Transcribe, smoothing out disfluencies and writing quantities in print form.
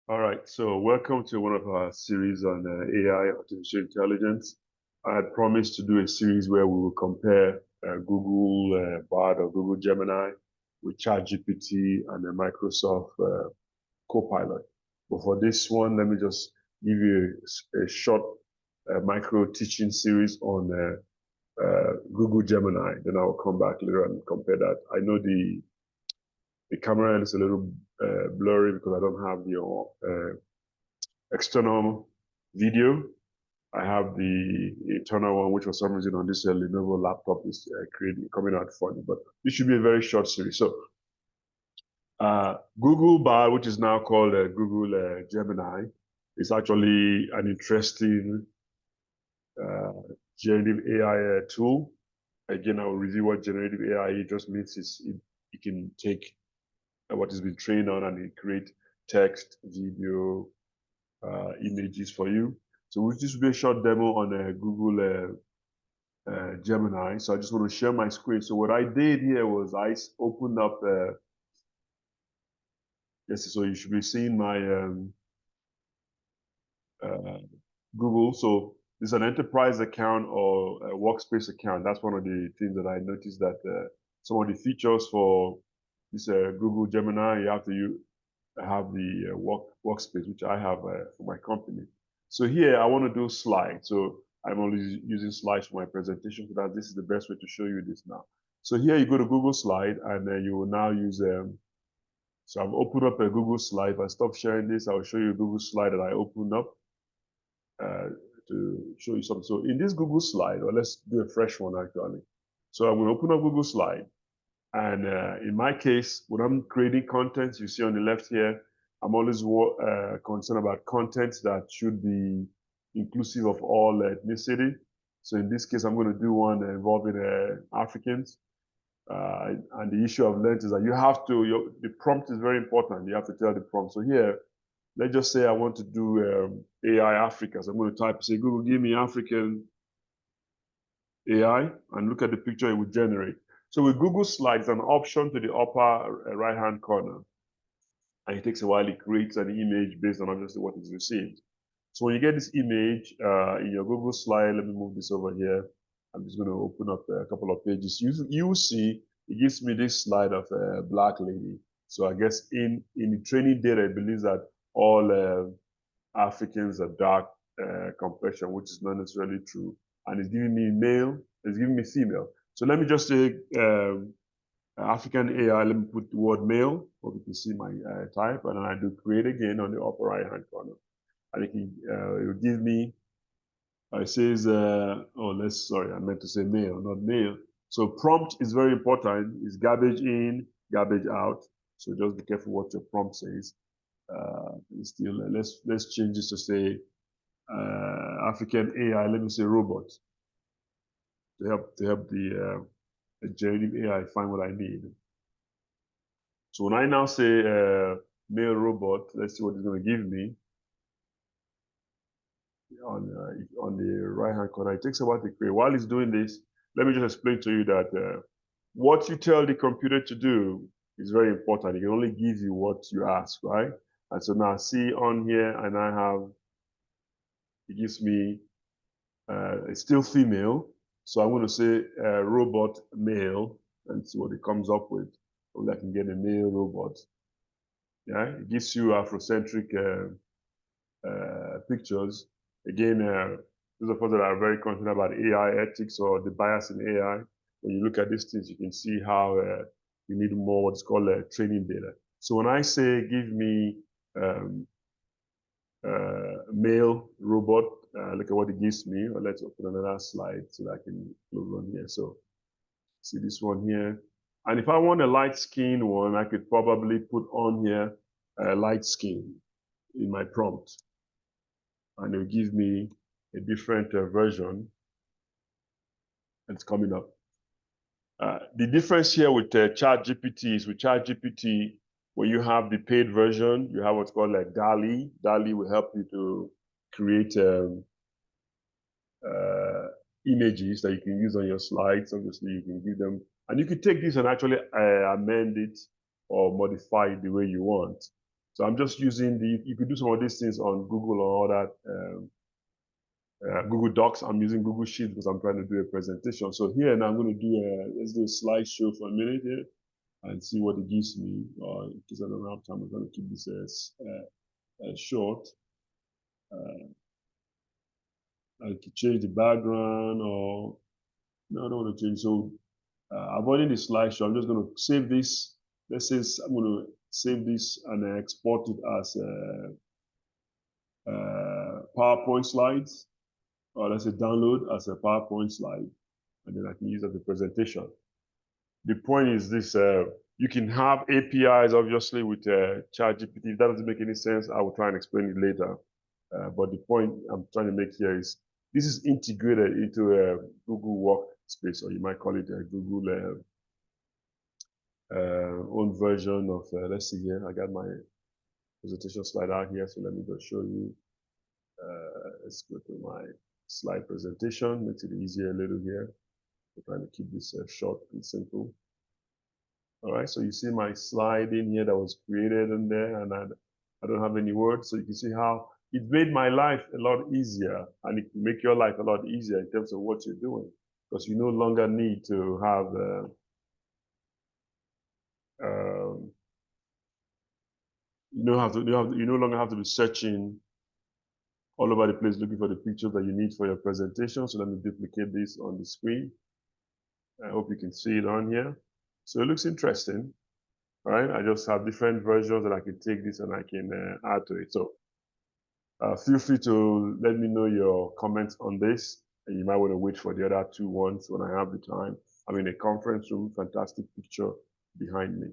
All right, so welcome to one of our series on AI, artificial intelligence. I had promised to do a series where we will compare Google Bard or Google Gemini with ChatGPT and the Microsoft Copilot. But for this one, let me just give you a short micro teaching series on Google Gemini. Then I'll come back later and compare that. I know the camera is a little blurry because I don't have the external video. I have the internal one, which for some reason on this Lenovo laptop is coming out funny, but this should be a very short series. So Google Bard, which is now called Google Gemini, is actually an interesting generative AI tool. Again, I will review what generative AI just means. It can take what has been trained on and it create text, video, images for you. So this will be a short demo on Google Gemini. So I just want to share my screen. So what I did here was I opened up, yes, so you should be seeing my Google. So this is an enterprise account or a workspace account. That's one of the things that I noticed that some of the features for this Google Gemini, you have to have the workspace, which I have for my company. So here I want to do slides. So I'm only using slides for my presentation so that this is the best way to show you this now. So here you go to Google Slide and then you will now use, so I've opened up a Google Slide. If I stop sharing this, I'll show you a Google Slide that I opened up to show you something. So in this Google Slide, or let's do a fresh one actually. So I'm going to open up Google Slide. And in my case, when I'm creating content, you see on the left here, I'm always concerned about content that should be inclusive of all ethnicity. So in this case, I'm going to do one involving Africans. And the issue I've learned is that you have to, the prompt is very important. You have to tell the prompt. So here, let's just say I want to do AI Africa. So I'm going to type, say, Google, give me African AI, and look at the picture it would generate. So with Google Slides, an option to the upper right-hand corner, and it takes a while. It creates an image based on obviously what is received. So when you get this image in your Google Slide, let me move this over here. I'm just going to open up a couple of pages. You will see it gives me this slide of a black lady. So I guess in the training data, it believes that all Africans are dark complexion, which is not necessarily true. And it's giving me male, it's giving me female. So let me just say African AI, let me put the word male, so you can see my type, and then I do create again on the upper right-hand corner. And it will give me, it says, sorry, I meant to say male, not male. So prompt is very important. It's garbage in, garbage out. So just be careful what your prompt says. Still, let's change this to say African AI. Let me say robot to help the generative AI find what I need. So when I now say male robot, let's see what it's going to give me on the right-hand corner. It takes a while to create. While it's doing this, let me just explain to you that what you tell the computer to do is very important. It can only give you what you ask, right? And so now see on here, and I have, it gives me, it's still female. So I'm going to say robot male and see what it comes up with. Or I can get a male robot. Yeah, it gives you Afrocentric pictures. Again, those of us that are very concerned about AI ethics or the bias in AI, when you look at these things, you can see how you need more what's called training data. So when I say give me male robot, look at what it gives me. Or let's open another slide so that I can close on here. So see this one here. And if I want a light skin one, I could probably put on here light skin in my prompt. And it will give me a different version that's coming up. The difference here with ChatGPT is with ChatGPT, when you have the paid version, you have what's called like DALL-E. DALL-E will help you to create images that you can use on your slides. Obviously, you can give them, and you can take this and actually amend it or modify it the way you want. So I'm just using you could do some of these things on Google or all that. Google Docs. I'm using Google Sheets because I'm trying to do a presentation. So here now I'm going to do let's do a slideshow for a minute here and see what it gives me. In case I don't have time, I'm going to keep this short. I could change the background or no, I don't want to change. So avoiding the slideshow, I'm just going to save this. Let's say I'm going to save this and export it as PowerPoint slides, or let's say download as a PowerPoint slide, and then I can use it as a presentation. The point is this, you can have APIs obviously with ChatGPT. If that doesn't make any sense, I will try and explain it later. But the point I'm trying to make here is this is integrated into a Google Workspace, or you might call it a Google own version of, let's see here, I got my presentation slide out here, so let me just show you. Let's go to my slide presentation, makes it easier a little here. I'm trying to keep this short and simple. All right, so you see my slide in here that was created in there, and I don't have any words, so you can see how it made my life a lot easier, and it can make your life a lot easier in terms of what you're doing, because you no longer need to have you no longer have to be searching all over the place looking for the pictures that you need for your presentation. So let me duplicate this on the screen. I hope you can see it on here. So it looks interesting. All right, I just have different versions that I can take this and I can add to it. So feel free to let me know your comments on this. And you might want to wait for the other two ones when I have the time. I'm in a conference room, fantastic picture behind me.